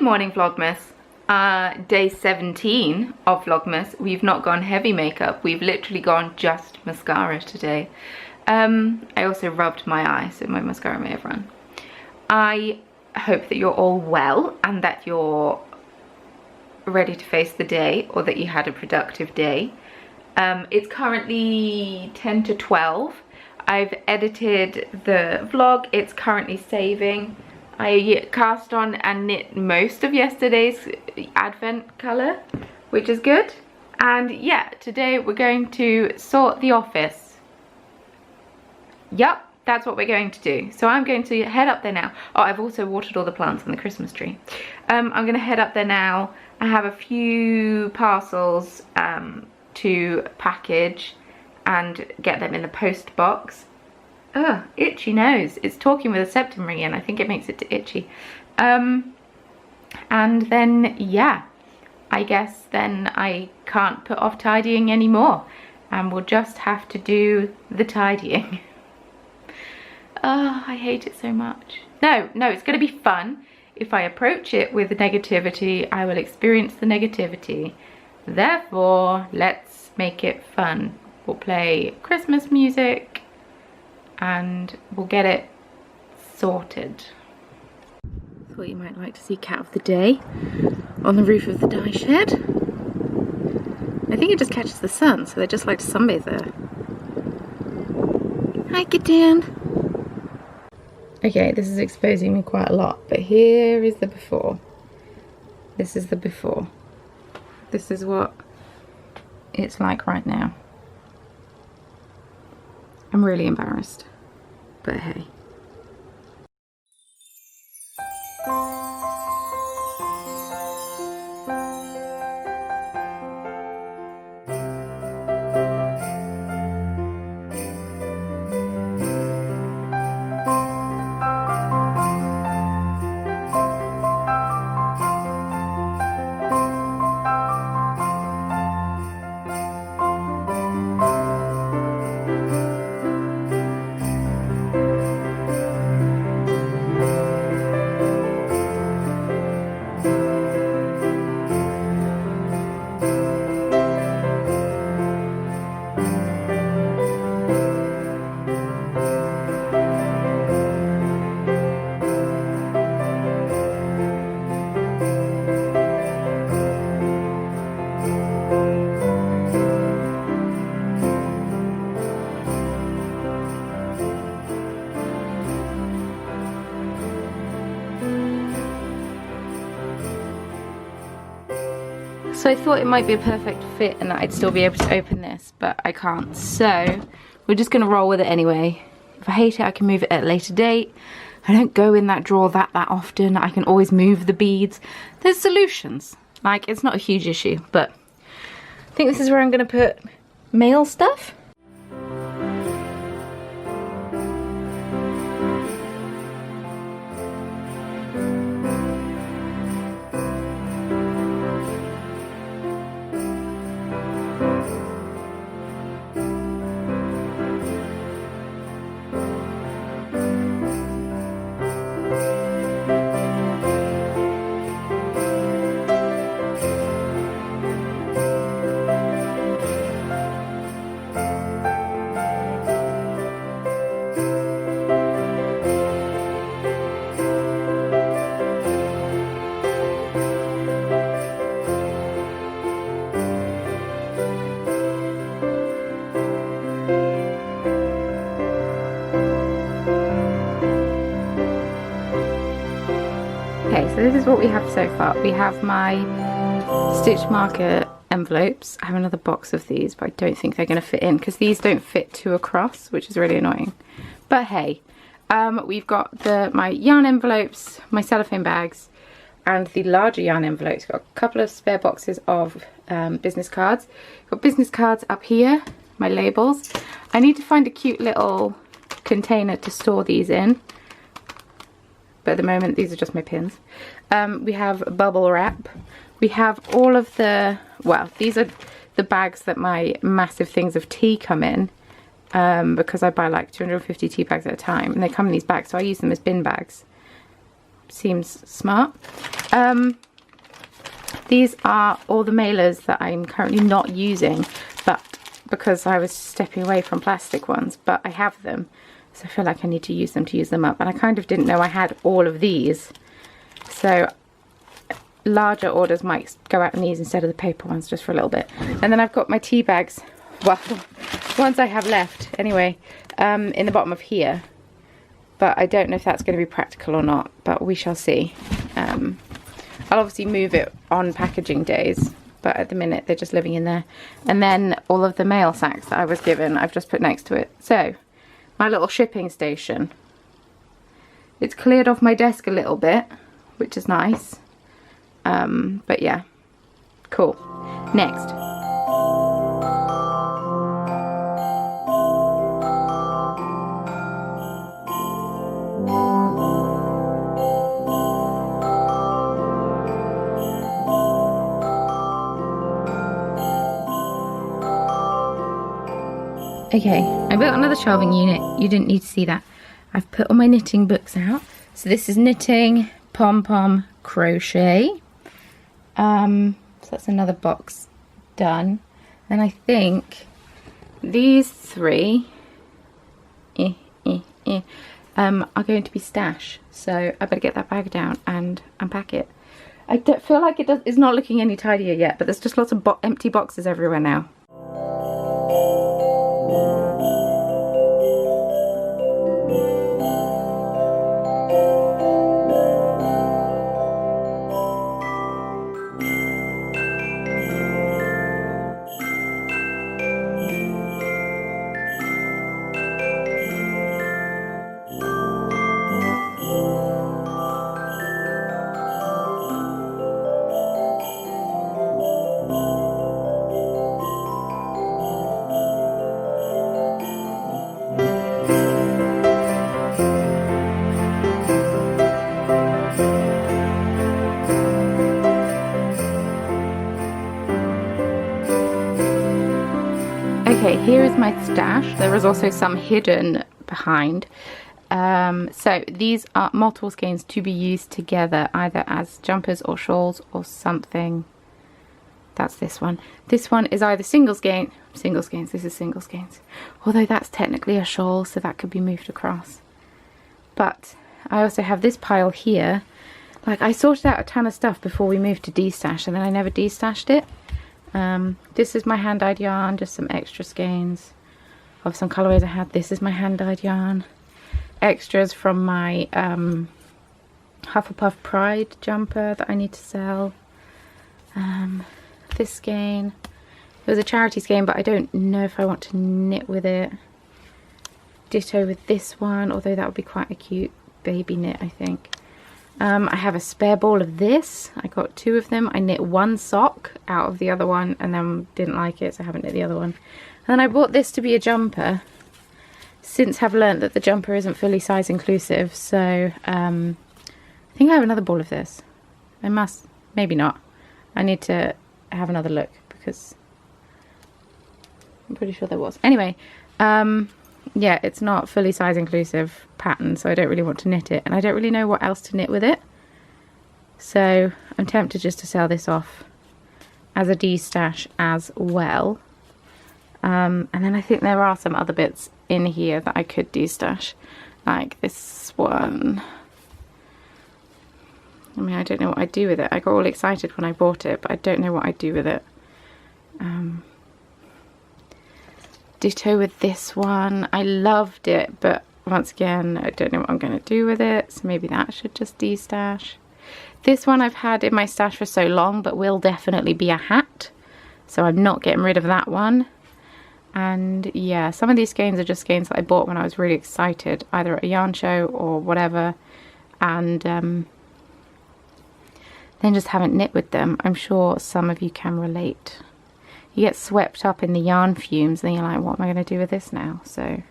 morning, Vlogmas. Day 17 of Vlogmas. We've not gone heavy makeup. We've literally gone just mascara today. I also rubbed my eye, so my mascara may have run. I hope that you're all well and that you're ready to face the day, or that you had a productive day. It's currently 10 to 12. I've edited the vlog. It's currently saving. I cast on and knit most of yesterday's advent colour, which is good. And yeah, today we're going to sort the office. Yup, that's what we're going to do. So I'm going to head up there now. Oh, I've also watered all the plants on the Christmas tree. I'm going to head up there now. I have a few parcels to package and get them in the post box. Ugh, itchy nose. It's talking with a septum ring in. I think it makes it itchy. And then, yeah, I guess then I can't put off tidying anymore. And we'll just have to do the tidying. Oh, I hate it so much. No, it's going to be fun. If I approach it with negativity, I will experience the negativity. Therefore, let's make it fun. We'll play Christmas music and we'll get it sorted. Thought you might like to see cat of the day on the roof of the dye shed. I think it just catches the sun, so they just like to sunbathe there. Hi, Kitten. Okay, this is exposing me quite a lot, but here is the before. This is the before. This is what it's like right now. I'm really embarrassed, but hey. So I thought it might be a perfect fit and that I'd still be able to open this, but I can't. So we're just gonna roll with it anyway. If I hate it, I can move it at a later date. I don't go in that drawer that often. I can always move the beads. There's solutions. Like, it's not a huge issue, but I think this is where I'm gonna put mail stuff. Okay, so this is what we have so far. We have my stitch marker envelopes. I have another box of these, but I don't think they're going to fit in because these don't fit two across, which is really annoying. But hey, we've got my yarn envelopes, my cellophane bags, and the larger yarn envelopes. Got a couple of spare boxes of business cards. Got business cards up here, my labels. I need to find a cute little container to store these in. But at the moment, these are just my pins. We have bubble wrap. We have all of the, well, these are the bags that my massive things of tea come in. because I buy like 250 tea bags at a time, and they come in these bags, so I use them as bin bags. Seems smart. These are all the mailers that I'm currently not using, but because I was stepping away from plastic ones, but I have them, so I feel like I need to use them up, and I kind of didn't know I had all of these, so larger orders might go out in these instead of the paper ones just for a little bit. And then I've got my tea bags, well, ones I have left anyway, in the bottom of here, but I don't know if that's going to be practical or not, but we shall see. I'll obviously move it on packaging days, but at the minute they're just living in there. And then all of the mail sacks that I was given, I've just put next to it. So, my little shipping station. It's cleared off my desk a little bit, which is nice. But yeah, cool. Next. Okay, I built another shelving unit. You didn't need to see that. I've put all my knitting books out. So this is knitting, pom-pom, crochet. So that's another box done. And I think these three are going to be stash. So I better get that bag down and unpack it. I don't feel like it's not looking any tidier yet, but there's just lots of empty boxes everywhere now. Okay, here is my stash. There is also some hidden behind. So these are multiple skeins to be used together, either as jumpers or shawls or something. That's this one. This one is either single skeins, this is single skeins. Although that's technically a shawl, so that could be moved across. But I also have this pile here. Like, I sorted out a ton of stuff before we moved to destash, and then I never destashed it. This is my hand-dyed yarn, just some extra skeins of some colourways I had. This is my hand-dyed yarn. Extras from my Hufflepuff Pride jumper that I need to sell. This skein. It was a charity skein, but I don't know if I want to knit with it. Ditto with this one, although that would be quite a cute baby knit, I think. I have a spare ball of this. I got 2 of them. I knit one sock out of the other one and then didn't like it, so I haven't knit the other one. And then I bought this to be a jumper. Since have learnt that the jumper isn't fully size inclusive, so I think I have another ball of this. I must, maybe not. I need to have another look because I'm pretty sure there was. Anyway, yeah, it's not fully size inclusive pattern, so I don't really want to knit it, and I don't really know what else to knit with it, so I'm tempted just to sell this off as a destash as well. And then I think there are some other bits in here that I could destash, like this one. I mean, I don't know what I'd do with it. I got all excited when I bought it, but I don't know what I'd do with it. Ditto with this one. I loved it, but once again, I don't know what I'm going to do with it, so maybe that should just destash. This one I've had in my stash for so long, but will definitely be a hat, so I'm not getting rid of that one. And yeah, some of these skeins are just skeins that I bought when I was really excited, either at a yarn show or whatever, and then just haven't knit with them. I'm sure some of you can relate. You get swept up in the yarn fumes and then you're like, what am I going to do with this now? So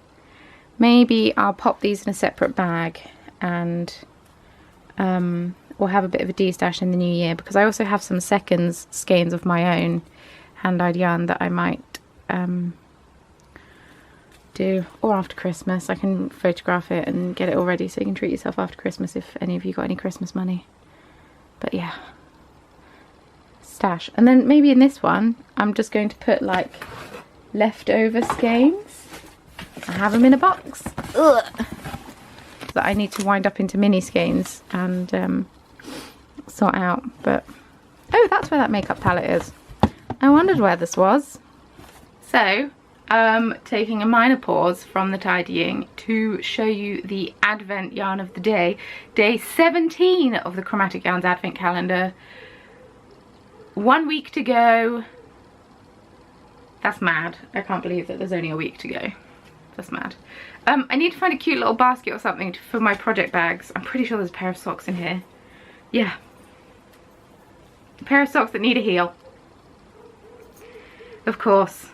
maybe I'll pop these in a separate bag and we'll have a bit of a destash in the new year, because I also have some seconds skeins of my own hand-dyed yarn that I might do, or after Christmas. I can photograph it and get it all ready so you can treat yourself after Christmas if any of you got any Christmas money. But yeah, stash. And then maybe in this one I'm just going to put like leftover skeins. I have them in a box. Ugh. That I need to wind up into mini skeins and sort out. But oh, that's where that makeup palette is. I wondered where this was. So taking a minor pause from the tidying to show you the advent yarn of the day. Day 17 of the Chromatic Yarns advent calendar. 1 week to go. That's mad. I can't believe that there's only a week to go. That's mad. I need to find a cute little basket or something for my project bags. I'm pretty sure there's a pair of socks in here. Yeah. A pair of socks that need a heel. Of course.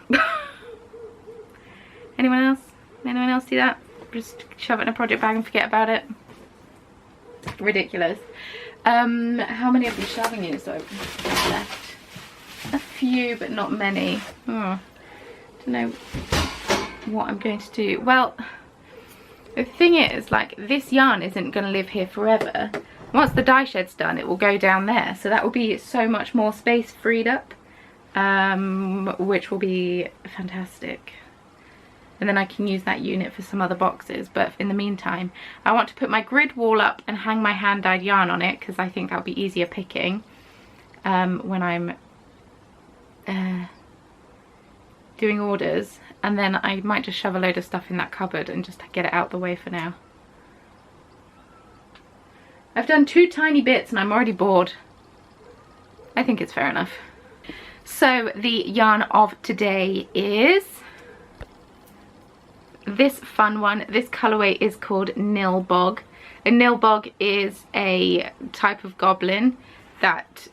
Anyone else? Anyone else do that? Just shove it in a project bag and forget about it? Ridiculous. How many of these shelving units do I have left? A few, but not many. Oh, don't know what I'm going to do. Well, the thing is, like, this yarn isn't going to live here forever. Once the dye shed's done, it will go down there. So that will be so much more space freed up, which will be fantastic. And then I can use that unit for some other boxes. But in the meantime, I want to put my grid wall up and hang my hand dyed yarn on it, because I think that'll be easier picking when I'm doing orders. And then I might just shove a load of stuff in that cupboard and just get it out the way for now. I've done 2 tiny bits and I'm already bored. I think it's fair enough. So the yarn of today is this fun one. This colorway is called Nilbog. A Nilbog is a type of goblin that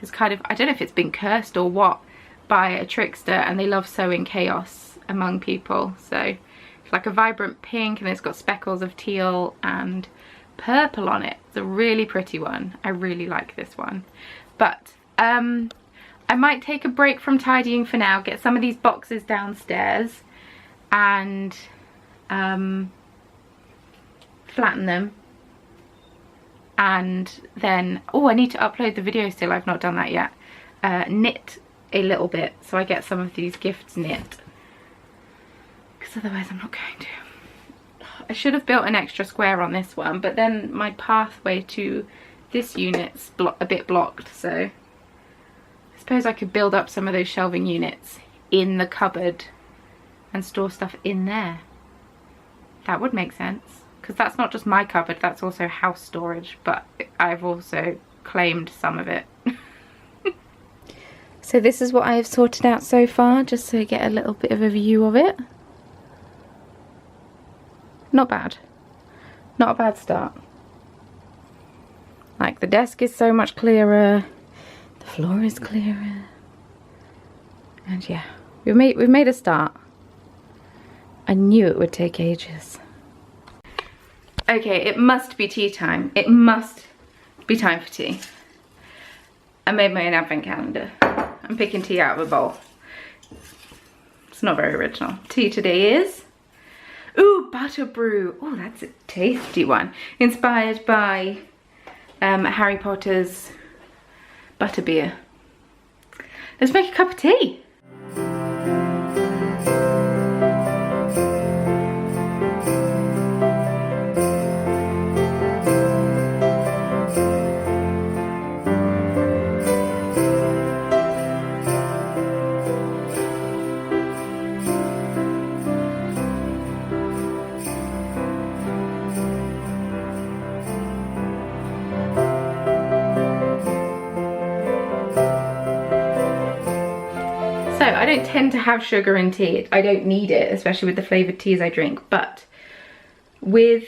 is kind of, I don't know if it's been cursed or what, by a trickster, and they love sowing chaos among people. So it's like a vibrant pink and it's got speckles of teal and purple on it. It's a really pretty one. I really like this one. But I might take a break from tidying for now, get some of these boxes downstairs and flatten them, and then, oh, I need to upload the video still, I've not done that yet. Knit a little bit so I get some of these gifts knit, because otherwise I'm not going to. I should have built an extra square on this one, but then my pathway to this unit's a bit blocked, so I suppose I could build up some of those shelving units in the cupboard and store stuff in there. That would make sense, because that's not just my cupboard, that's also house storage, but I've also claimed some of it. So this is what I have sorted out so far, just so you get a little bit of a view of it. Not bad. Not a bad start. Like, the desk is so much clearer, the floor is clearer, and yeah, we've made a start. I knew it would take ages. Okay, it must be tea time. It must be time for tea. I made my own advent calendar. I'm picking tea out of a bowl. It's not very original. Tea today is, ooh, butter brew. Oh, that's a tasty one. Inspired by Harry Potter's butterbeer. Let's make a cup of tea. So I don't tend to have sugar in tea. I don't need it, especially with the flavoured teas I drink. But with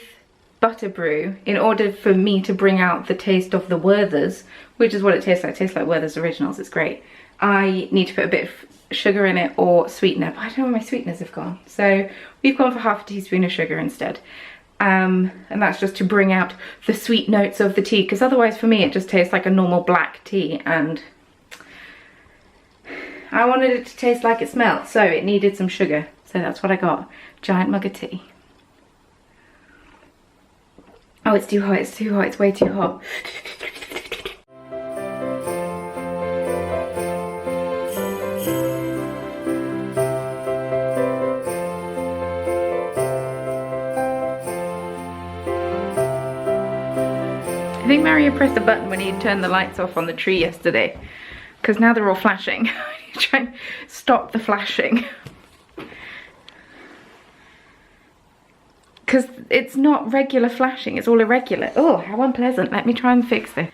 butter brew, in order for me to bring out the taste of the Werther's, which is what it tastes like. It tastes like Werther's Originals. It's great. I need to put a bit of sugar in it or sweetener. But I don't know where my sweeteners have gone. So we've gone for half a teaspoon of sugar instead. And that's just to bring out the sweet notes of the tea. Because otherwise for me it just tastes like a normal black tea. And I wanted it to taste like it smelled, so it needed some sugar. So that's what I got. Giant mug of tea. Oh, it's too hot, it's too hot, it's way too hot. I think Mario pressed the button when he turned the lights off on the tree yesterday, because now they're all flashing. Try and stop the flashing. Because it's not regular flashing, it's all irregular. Oh, how unpleasant. Let me try and fix this.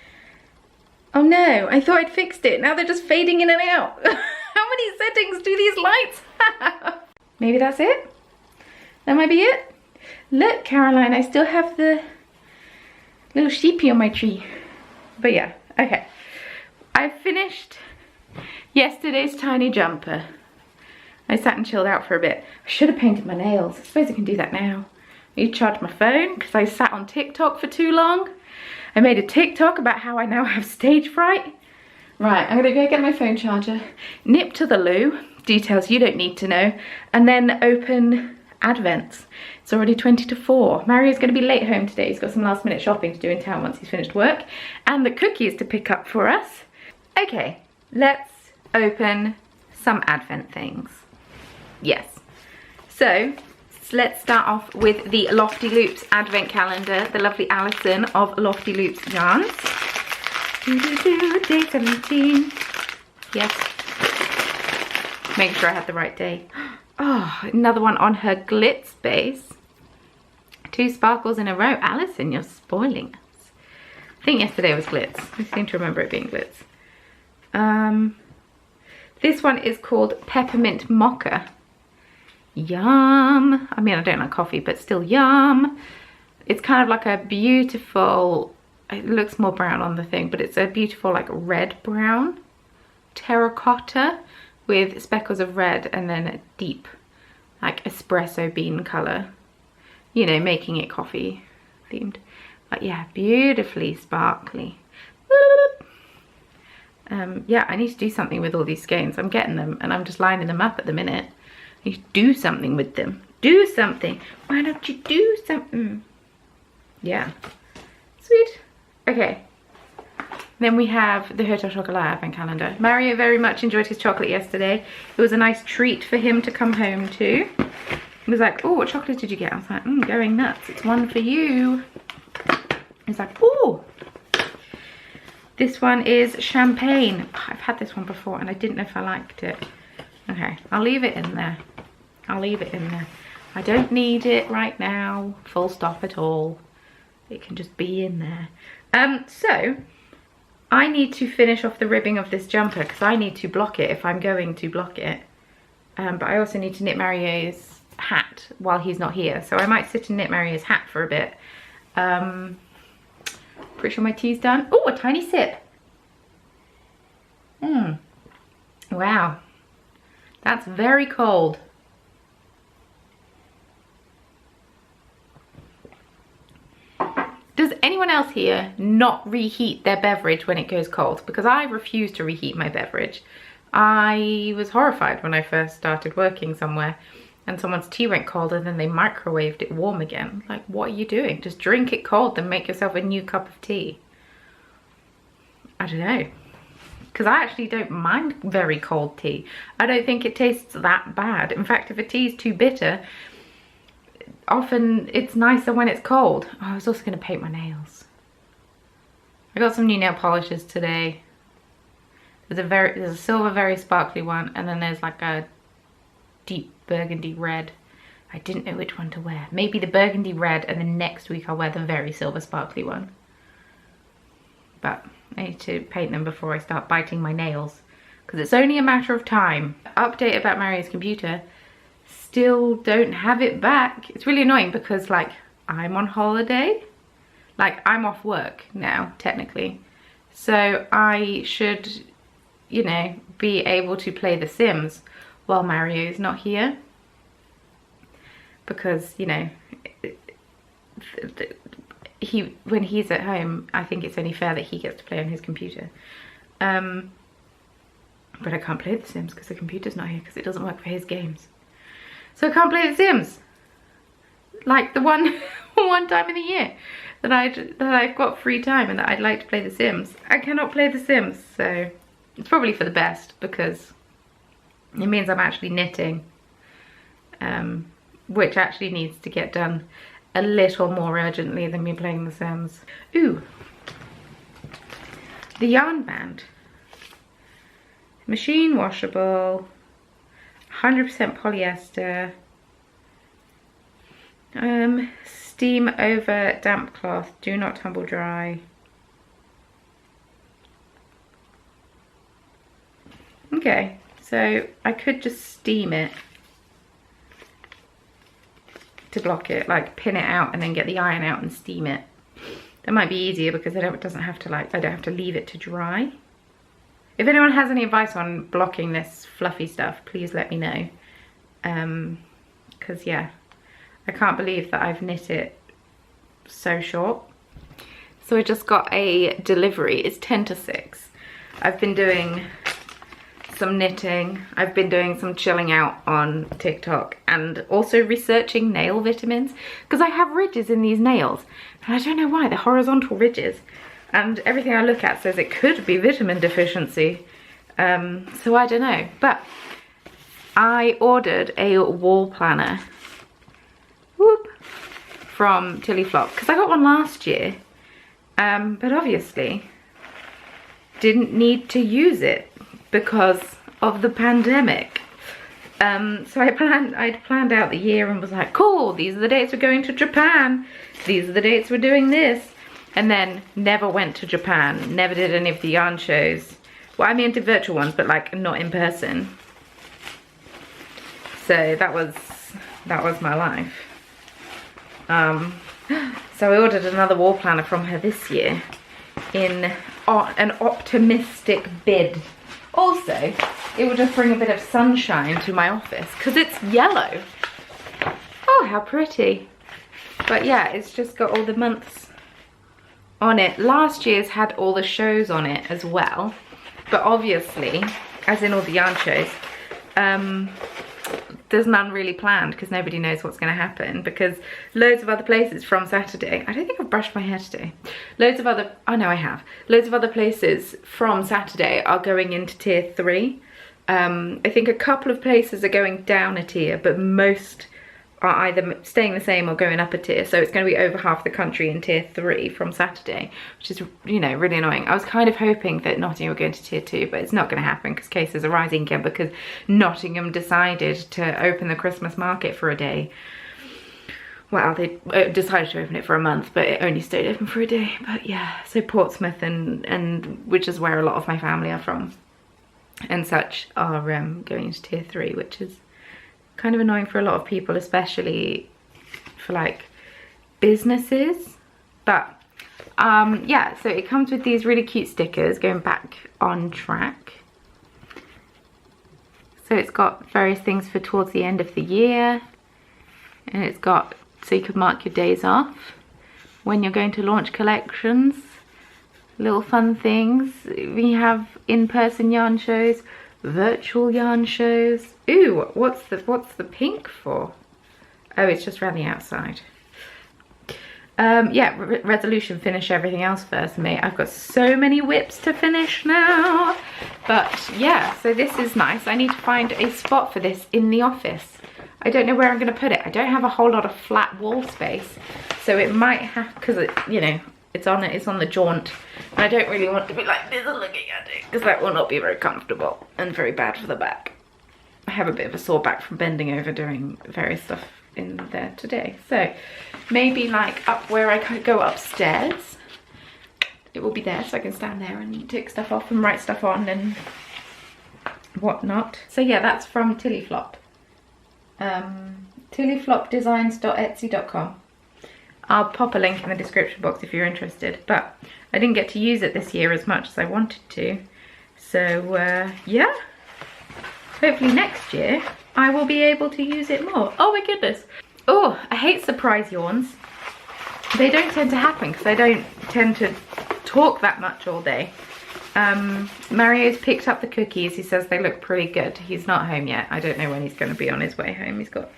Oh no, I thought I'd fixed it. Now they're just fading in and out. How many settings do these lights have? Maybe that's it? That might be it? Look, Caroline, I still have the little sheepy on my tree. But yeah, okay. I finished yesterday's tiny jumper. I sat and chilled out for a bit. I should have painted my nails. I suppose I can do that now. I need to charge my phone because I sat on TikTok for too long. I made a TikTok about how I now have stage fright. Right, I'm gonna go get my phone charger, nip to the loo, details you don't need to know, and then open Advents. It's already 20 to 4. Mario's gonna be late home today. He's got some last minute shopping to do in town once he's finished work, and the cookies to pick up for us. Okay, let's open some Advent things. Yes. So, let's start off with the Lofty Loops Advent Calendar, the lovely Alison of Lofty Loops Yarns. Day 17. Yes. Make sure I had the right day. Oh, another one on her glitz base. 2 sparkles in a row. Alison, you're spoiling us. I think yesterday was glitz. I seem to remember it being glitz. This one is called Peppermint Mocha. Yum. I mean, I don't like coffee, but still yum. It's kind of like a beautiful, it looks more brown on the thing, but it's a beautiful like red brown terracotta with speckles of red and then a deep like espresso bean color, you know, making it coffee themed. But yeah, beautifully sparkly. Yeah, I need to do something with all these skeins. I'm getting them and I'm just lining them up at the minute. I need to do something with them. Do something. Why don't you do something? Yeah. Sweet. Okay. Then we have the Hotel Chocolat Advent Calendar. Mario very much enjoyed his chocolate yesterday. It was a nice treat for him to come home to. He was like, oh, what chocolate did you get? I was like, going nuts. It's one for you. He's like, oh. This one is champagne. I've had this one before and I didn't know if I liked it. Okay, I'll leave it in there. I'll leave it in there. I don't need it right now. Full stop at all. It can just be in there. So, I need to finish off the ribbing of this jumper because I need to block it if I'm going to block it. But I also need to knit Mario's hat while he's not here. So I might sit and knit Mario's hat for a bit. Pretty sure my tea's done. Oh, a tiny sip. Wow. That's very cold. Does anyone else here not reheat their beverage when it goes cold? Because I refuse to reheat my beverage. I was horrified when I first started working somewhere and someone's tea went cold and then they microwaved it warm again. Like, what are you doing? Just drink it cold and make yourself a new cup of tea. I don't know. Because I actually don't mind very cold tea. I don't think it tastes that bad. In fact, if a tea is too bitter, often it's nicer when it's cold. Oh, I was also going to paint my nails. I got some new nail polishes today. There's a silver very sparkly one, and then there's like a deep burgundy red. I didn't know which one to wear. Maybe the burgundy red, and then next week I'll wear the very silver sparkly one. But I need to paint them before I start biting my nails, because it's only a matter of time. Update about Mario's computer. Still don't have it back. It's really annoying because like I'm on holiday. Like I'm off work now, technically. So I should, you know, be able to play The Sims while Mario's not here. Because, you know, when he's at home, I think it's only fair that he gets to play on his computer. But I can't play The Sims because the computer's not here because it doesn't work for his games. So I can't play The Sims. Like the one time in the year. that I've got free time and that I'd like to play The Sims. I cannot play The Sims, so it's probably for the best because it means I'm actually knitting, which actually needs to get done a little more urgently than me playing The Sims. Ooh, the yarn band. Machine washable, 100% polyester, steam over damp cloth, do not tumble dry. Okay, so I could just steam it to block it, like pin it out and then get the iron out and steam it. That might be easier because it doesn't have to, like, I don't have to leave it to dry. If anyone has any advice on blocking this fluffy stuff, please let me know. Because yeah, I can't believe that I've knit it so short. So I just got a delivery. It's 10 to 6. I've been doing some knitting. I've been doing some chilling out on TikTok and also researching nail vitamins because I have ridges in these nails. And I don't know why, they're horizontal ridges. And everything I look at says it could be vitamin deficiency. So I don't know. But I ordered a wall planner. Whoop. From Tilly Flop. Because I got one last year. But obviously didn't need to use it because of the pandemic. So I'd planned out the year and was like, cool, these are the dates we're going to Japan. These are the dates we're doing this. And then never went to Japan, never did any of the yarn shows. Well, I mean, did virtual ones, but like not in person. So that was my life. So I ordered another wall planner from her this year in an optimistic bid. Also, it will just bring a bit of sunshine to my office because it's yellow. Oh, how pretty. But yeah, it's just got all the months on it. Last year's had all the shows on it as well. But obviously, as in all the yarn shows, there's none really planned because nobody knows what's going to happen because loads of other places from Saturday, I don't think I've brushed my hair today, oh no I have, loads of other places from Saturday are going into tier 3. I think a couple of places are going down a tier, but most are either staying the same or going up a tier, so it's going to be over half the country in tier 3 from Saturday, which is, you know, really annoying. I was kind of hoping that Nottingham would go into tier 2, but it's not going to happen because cases are rising again because Nottingham decided to open the Christmas market for a day. Well, they decided to open it for a month, but it only stayed open for a day. But yeah, so Portsmouth and which is where a lot of my family are from and such, are going into tier 3, which is kind of annoying for a lot of people, especially for like businesses. But yeah, so it comes with these really cute stickers going back on track. So it's got various things for towards the end of the year, and it's got, so you can mark your days off when you're going to launch collections, little fun things. We have in-person yarn shows, virtual yarn shows. Ooh, what's the pink for? Oh, it's just around the outside. Yeah, resolution, finish everything else first, mate. I've got so many whips to finish now. But yeah, so this is nice. I need to find a spot for this in the office. I don't know where I'm going to put it. I don't have a whole lot of flat wall space, so it might have, because it, you know, it's on the jaunt, and I don't really want to be like this and looking at it because that will not be very comfortable and very bad for the back. I have a bit of a sore back from bending over doing various stuff in there today, so maybe like up where I could go upstairs, it will be there so I can stand there and take stuff off and write stuff on and whatnot. So yeah, that's from Tilly Flop. tillyflopdesigns.etsy.com. I'll pop a link in the description box if you're interested, but I didn't get to use it this year as much as I wanted to, so yeah, hopefully next year I will be able to use it more. Oh my goodness. Oh, I hate surprise yawns. They don't tend to happen because I don't tend to talk that much all day. Mario's picked up the cookies. He says they look pretty good. He's not home yet. I don't know when he's going to be on his way home. He's got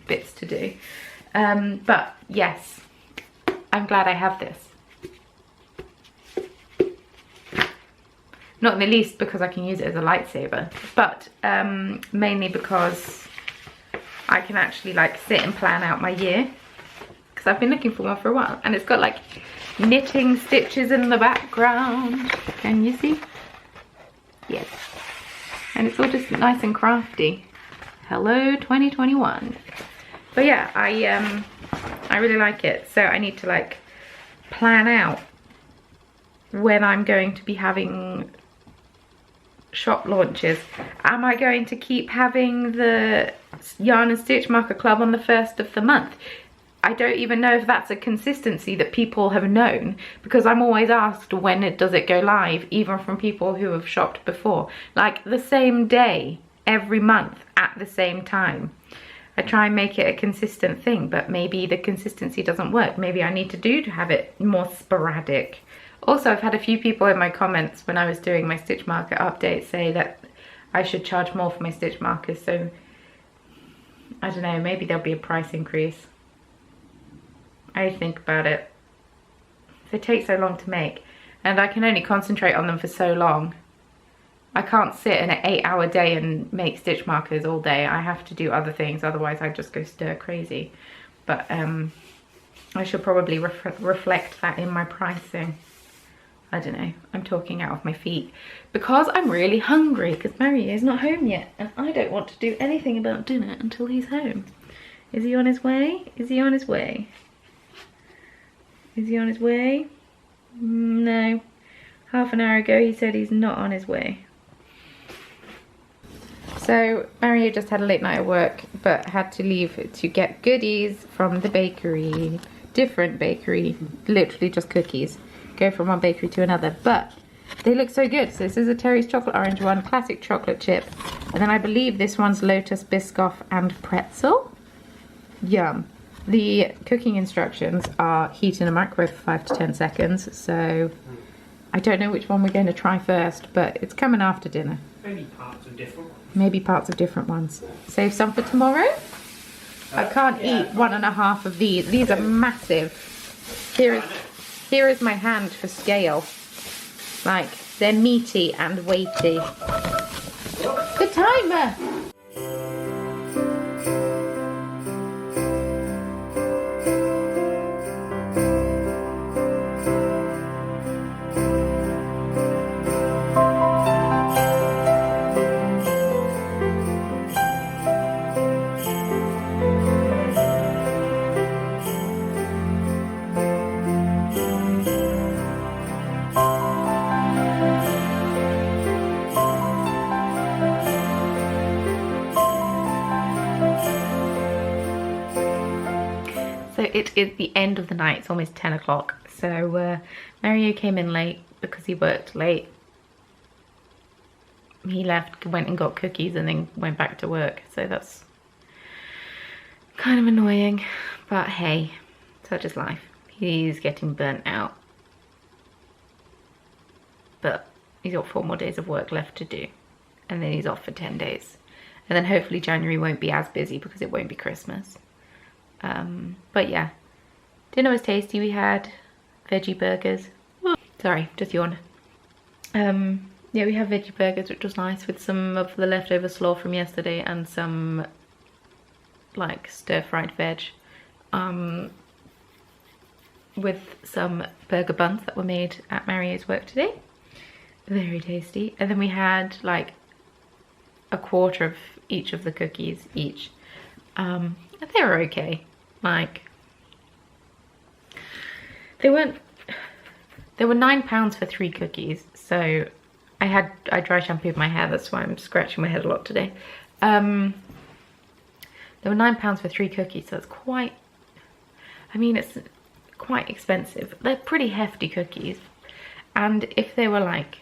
bits to do. But yes, I'm glad I have this. Not in the least because I can use it as a lightsaber, but mainly because I can actually like sit and plan out my year, because I've been looking for one for a while, and it's got like knitting stitches in the background. Can you see? Yes. And it's all just nice and crafty. Hello 2021. But yeah, I really like it. So I need to like plan out when I'm going to be having shop launches. Am I going to keep having the Yarn and Stitch Marker Club on the 1st of the month? I don't even know if that's a consistency that people have known, because I'm always asked when does it go live, even from people who have shopped before. Like the same day, every month, at the same time. I try and make it a consistent thing, but maybe the consistency doesn't work. Maybe I need to have it more sporadic. Also, I've had a few people in my comments when I was doing my stitch marker update say that I should charge more for my stitch markers, so I don't know, maybe there'll be a price increase. I think about it. They take so long to make, and I can only concentrate on them for so long. I can't sit in an 8-hour day and make stitch markers all day. I have to do other things, otherwise I just go stir crazy. But I should probably reflect that in my pricing. I don't know, I'm talking out of my feet because I'm really hungry, because Mario's not home yet and I don't want to do anything about dinner until he's home. Is he on his way? Is he on his way? Is he on his way? No. Half an hour ago he said he's not on his way. So Mario just had a late night at work but had to leave to get goodies from the bakery. Different bakery, literally just cookies. Go from one bakery to another, but they look so good. So this is a Terry's chocolate orange one, classic chocolate chip, and then I believe this one's Lotus Biscoff and pretzel. Yum. The cooking instructions are heat in a microwave for 5 to 10 seconds, so I don't know which one we're going to try first, but it's coming after dinner. Maybe parts of different ones. Maybe parts of different ones. Save some for tomorrow. I can't eat 1.5 of these. These are massive. Here is my hand for scale. Like, they're meaty and weighty. The timer! So it is the end of the night, it's almost 10 o'clock. So Mario came in late because he worked late. He left, went and got cookies and then went back to work. So that's kind of annoying, but hey, such is life. He's getting burnt out. But he's got 4 more days of work left to do. And then he's off for 10 days. And then hopefully January won't be as busy because it won't be Christmas. But yeah, dinner was tasty. We had veggie burgers. Oh, sorry, just yawned. Yeah, we had veggie burgers, which was nice, with some of the leftover slaw from yesterday and some like stir-fried veg, with some burger buns that were made at Mario's work today. Very tasty. And then we had like a quarter of each of the cookies each. And they were okay. Like, they were £9 for 3 cookies. So I dry shampooed my hair, that's why I'm scratching my head a lot today. They were £9 for 3 cookies, so it's quite, I mean, it's quite expensive. They're pretty hefty cookies, and if they were like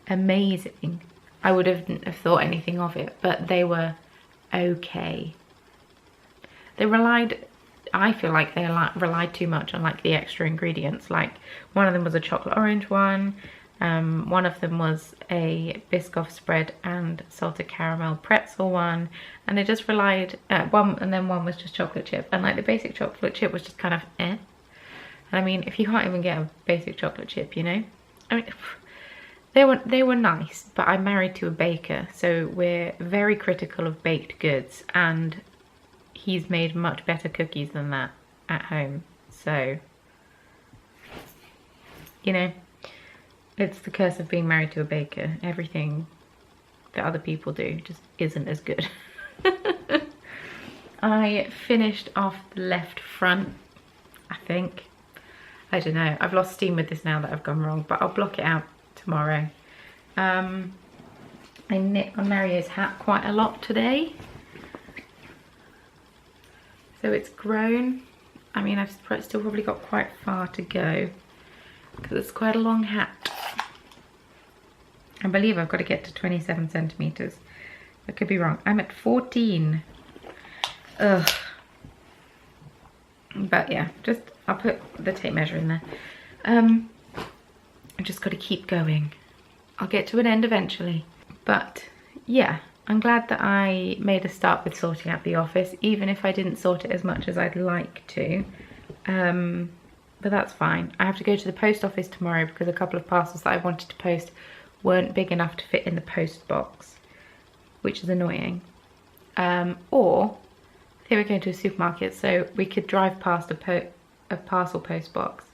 amazing, I wouldn't have thought anything of it, but they were okay. They relied, I feel like they relied too much on like the extra ingredients. Like, one of them was a chocolate orange one, one of them was a Biscoff spread and salted caramel pretzel one, and they just relied one, and then one was just chocolate chip, and like the basic chocolate chip was just kind of eh. And I mean, if you can't even get a basic chocolate chip, you know? I mean, they were nice, but I'm married to a baker, so we're very critical of baked goods, and he's made much better cookies than that at home. So, you know, it's the curse of being married to a baker. Everything that other people do just isn't as good. I finished off the left front, I think. I don't know. I've lost steam with this now that I've gone wrong, but I'll block it out tomorrow. I knit on Mario's hat quite a lot today. So it's grown. I mean, I've still probably got quite far to go because it's quite a long hat. I believe I've got to get to 27 centimeters. I could be wrong. I'm at 14. Ugh. But yeah, I'll put the tape measure in there. I just got to keep going. I'll get to an end eventually. But yeah, I'm glad that I made a start with sorting out the office, even if I didn't sort it as much as I'd like to. But that's fine. I have to go to the post office tomorrow because a couple of parcels that I wanted to post weren't big enough to fit in the post box, which is annoying. Or they were going to a supermarket, so we could drive past a parcel post box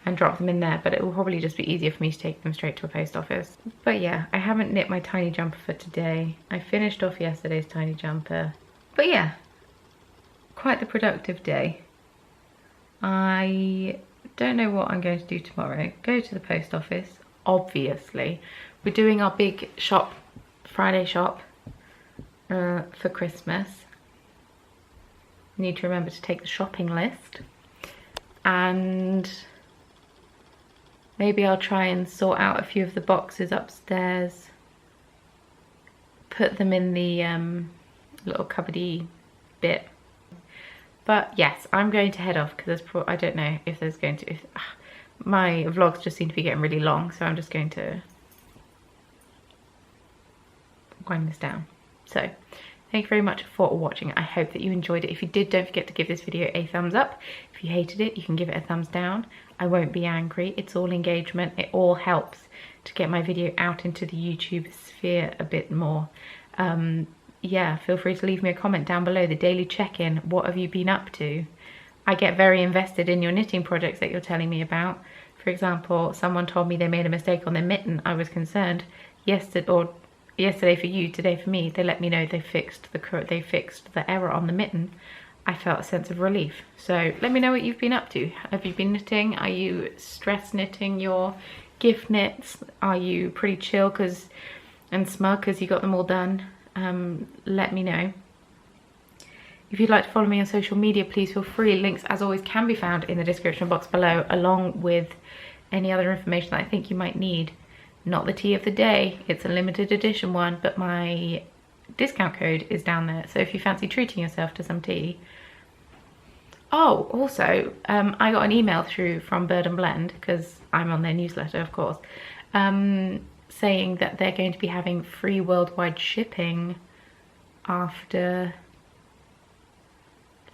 and drop them in there, but it will probably just be easier for me to take them straight to a post office. But yeah, I haven't knit my tiny jumper for today. I finished off yesterday's tiny jumper. But yeah, quite the productive day. I don't know what I'm going to do tomorrow. Go to the post office, obviously. We're doing our big shop, Friday shop, for Christmas. Need to remember to take the shopping list, and maybe I'll try and sort out a few of the boxes upstairs, put them in the little cupboardy bit. But yes, I'm going to head off because I don't know if there's going to, my vlogs just seem to be getting really long, so I'm just going to wind this down. So thank you very much for watching. I hope that you enjoyed it. If you did, don't forget to give this video a thumbs up. If you hated it, you can give it a thumbs down. I won't be angry. It's all engagement. It all helps to get my video out into the YouTube sphere a bit more. Yeah, feel free to leave me a comment down below. The daily check-in. What have you been up to? I get very invested in your knitting projects that you're telling me about. For example, someone told me they made a mistake on their mitten. I was concerned. Yesterday for you, today for me, they let me know they fixed the error on the mitten. I felt a sense of relief. So let me know what you've been up to. Have you been knitting? Are you stress knitting your gift knits? Are you pretty chill and smug because you got them all done? Let me know. If you'd like to follow me on social media, please feel free. Links, as always, can be found in the description box below, along with any other information that I think you might need. Not the tea of the day, it's a limited edition one, but my discount code is down there, so if you fancy treating yourself to some tea. Oh, also, I got an email through from BIRD&BLEND, because I'm on their newsletter, of course, saying that they're going to be having free worldwide shipping after,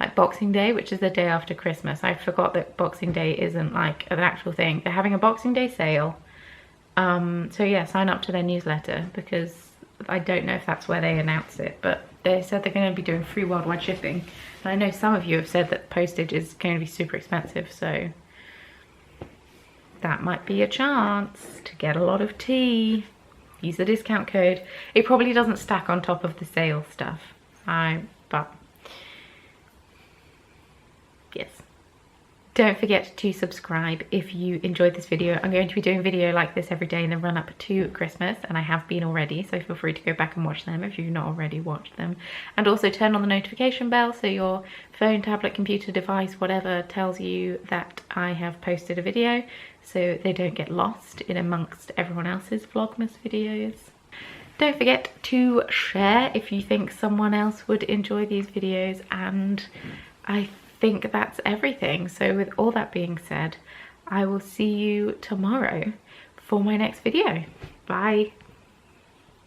like, Boxing Day, which is the day after Christmas. I forgot that Boxing Day isn't, like, an actual thing. They're having a Boxing Day sale. So yeah, sign up to their newsletter, because I don't know if that's where they announce it, but they said they're going to be doing free worldwide shipping. And I know some of you have said that postage is going to be super expensive, so that might be a chance to get a lot of tea. Use the discount code. It probably doesn't stack on top of the sale stuff, but yes. Don't forget to subscribe if you enjoyed this video. I'm going to be doing a video like this every day in the run up to Christmas, and I have been already, so feel free to go back and watch them if you've not already watched them. And also turn on the notification bell so your phone, tablet, computer, device, whatever, tells you that I have posted a video, so they don't get lost in amongst everyone else's Vlogmas videos. Don't forget to share if you think someone else would enjoy these videos, and I think that's everything. So with all that being said, I will see you tomorrow for my next video. Bye.